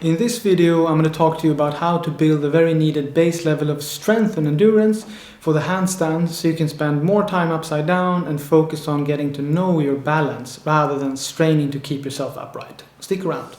In this video I'm going to talk to you about how to build the very needed base level of strength and endurance for the handstand so you can spend more time upside down and focus on getting to know your balance rather than straining to keep yourself upright. Stick around.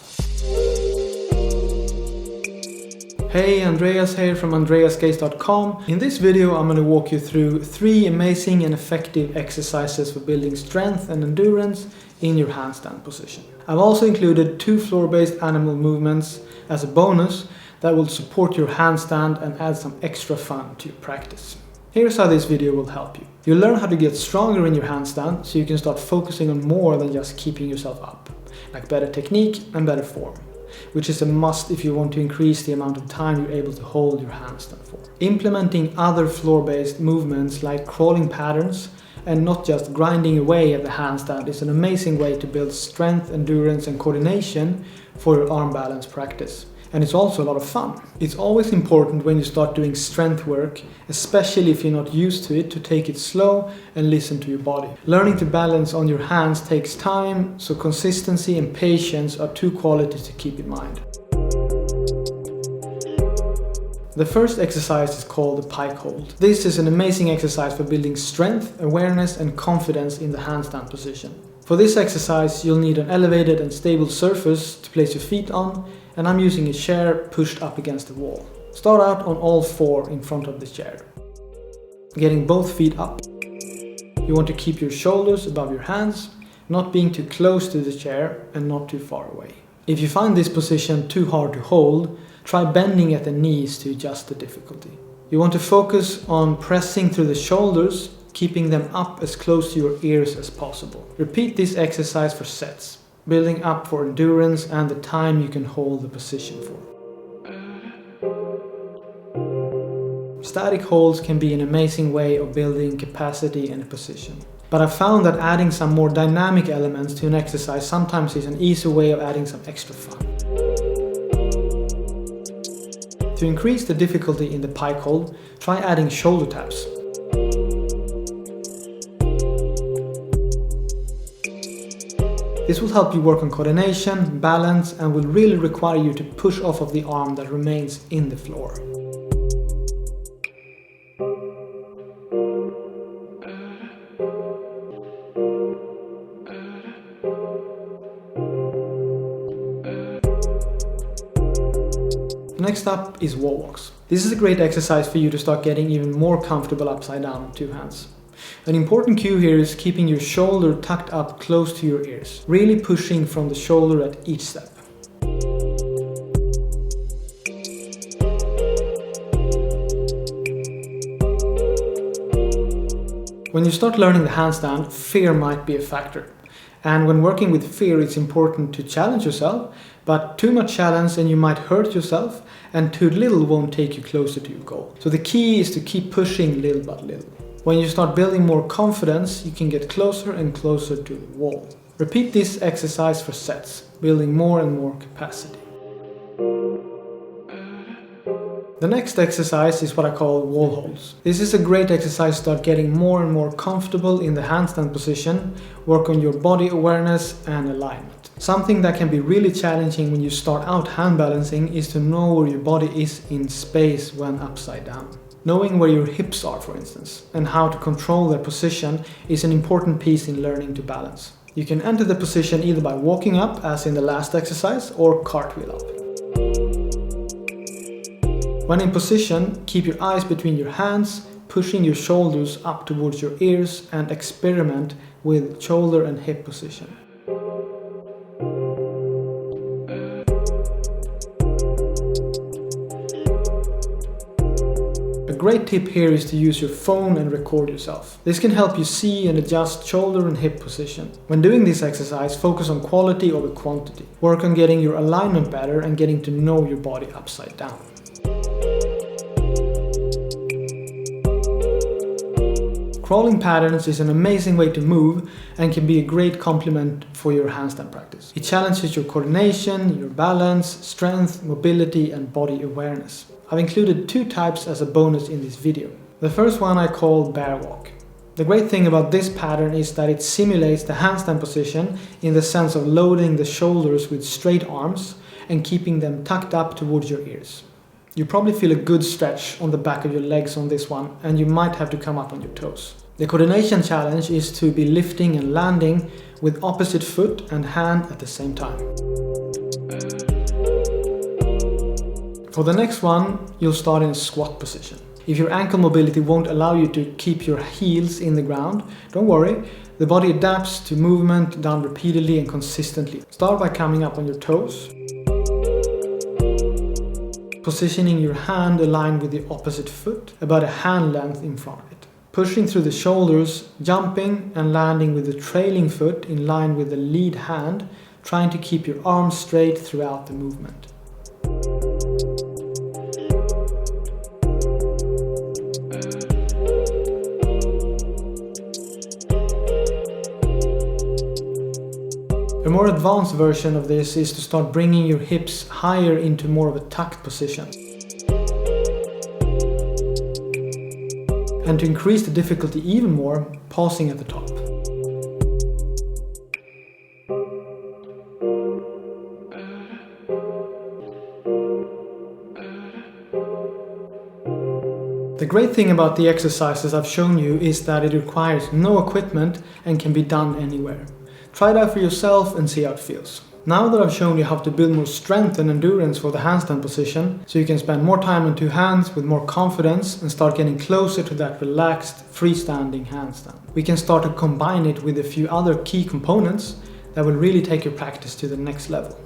Hey, Andreas here from andreasgaze.com. In this video I'm going to walk you through 3 amazing and effective exercises for building strength and endurance in your handstand position. I've also included 2 floor-based animal movements as a bonus that will support your handstand and add some extra fun to your practice. Here's how this video will help you. You'll learn how to get stronger in your handstand so you can start focusing on more than just keeping yourself up, like better technique and better form, which is a must if you want to increase the amount of time you're able to hold your handstand for. Implementing other floor-based movements like crawling patterns and not just grinding away at the handstand is an amazing way to build strength, endurance and coordination for your arm balance practice. And it's also a lot of fun. It's always important when you start doing strength work, especially if you're not used to it, to take it slow and listen to your body. Learning to balance on your hands takes time, so consistency and patience are 2 qualities to keep in mind. The first exercise is called the Pike hold. This is an amazing exercise for building strength, awareness and confidence in the handstand position. For this exercise you'll need an elevated and stable surface to place your feet on, and I'm using a chair pushed up against the wall. Start out on all 4 in front of the chair, getting both feet up. You want to keep your shoulders above your hands, not being too close to the chair and not too far away. If you find this position too hard to hold, try bending at the knees to adjust the difficulty. You want to focus on pressing through the shoulders, keeping them up as close to your ears as possible. Repeat this exercise for sets, building up for endurance and the time you can hold the position for. Static holds can be an amazing way of building capacity in a position. But I've found that adding some more dynamic elements to an exercise sometimes is an easy way of adding some extra fun. To increase the difficulty in the Pike hold, try adding shoulder taps. This will help you work on coordination, balance and will really require you to push off of the arm that remains in the floor. Next up is wall walks. This is a great exercise for you to start getting even more comfortable upside down on 2 hands. An important cue here is keeping your shoulder tucked up close to your ears, really pushing from the shoulder at each step. When you start learning the handstand, fear might be a factor. And when working with fear, it's important to challenge yourself, but too much challenge and you might hurt yourself, and too little won't take you closer to your goal. So the key is to keep pushing little by little. When you start building more confidence, you can get closer and closer to the wall. Repeat this exercise for sets, building more and more capacity. The next exercise is what I call wall holds. This is a great exercise to start getting more and more comfortable in the handstand position, work on your body awareness and alignment. Something that can be really challenging when you start out hand balancing is to know where your body is in space when upside down. Knowing where your hips are, for instance, and how to control their position is an important piece in learning to balance. You can enter the position either by walking up, as in the last exercise, or cartwheel up. When in position, keep your eyes between your hands, pushing your shoulders up towards your ears and experiment with shoulder and hip position. A great tip here is to use your phone and record yourself. This can help you see and adjust shoulder and hip position. When doing this exercise, focus on quality over quantity. Work on getting your alignment better and getting to know your body upside down. Crawling patterns is an amazing way to move and can be a great complement for your handstand practice. It challenges your coordination, your balance, strength, mobility and body awareness. I've included 2 types as a bonus in this video. The first one I call bear walk. The great thing about this pattern is that it simulates the handstand position in the sense of loading the shoulders with straight arms and keeping them tucked up towards your ears. You probably feel a good stretch on the back of your legs on this one, and you might have to come up on your toes. The coordination challenge is to be lifting and landing with opposite foot and hand at the same time. For the next one, you'll start in a squat position. If your ankle mobility won't allow you to keep your heels in the ground, don't worry. The body adapts to movement done repeatedly and consistently. Start by coming up on your toes. Positioning your hand aligned with the opposite foot, about a hand length in front of it. Pushing through the shoulders, jumping and landing with the trailing foot in line with the lead hand, trying to keep your arms straight throughout the movement. A more advanced version of this is to start bringing your hips higher into more of a tucked position. And to increase the difficulty even more, pausing at the top. The great thing about the exercises I've shown you is that it requires no equipment and can be done anywhere. Try it out for yourself and see how it feels. Now that I've shown you how to build more strength and endurance for the handstand position, so you can spend more time on two hands with more confidence and start getting closer to that relaxed, freestanding handstand. We can start to combine it with a few other key components that will really take your practice to the next level.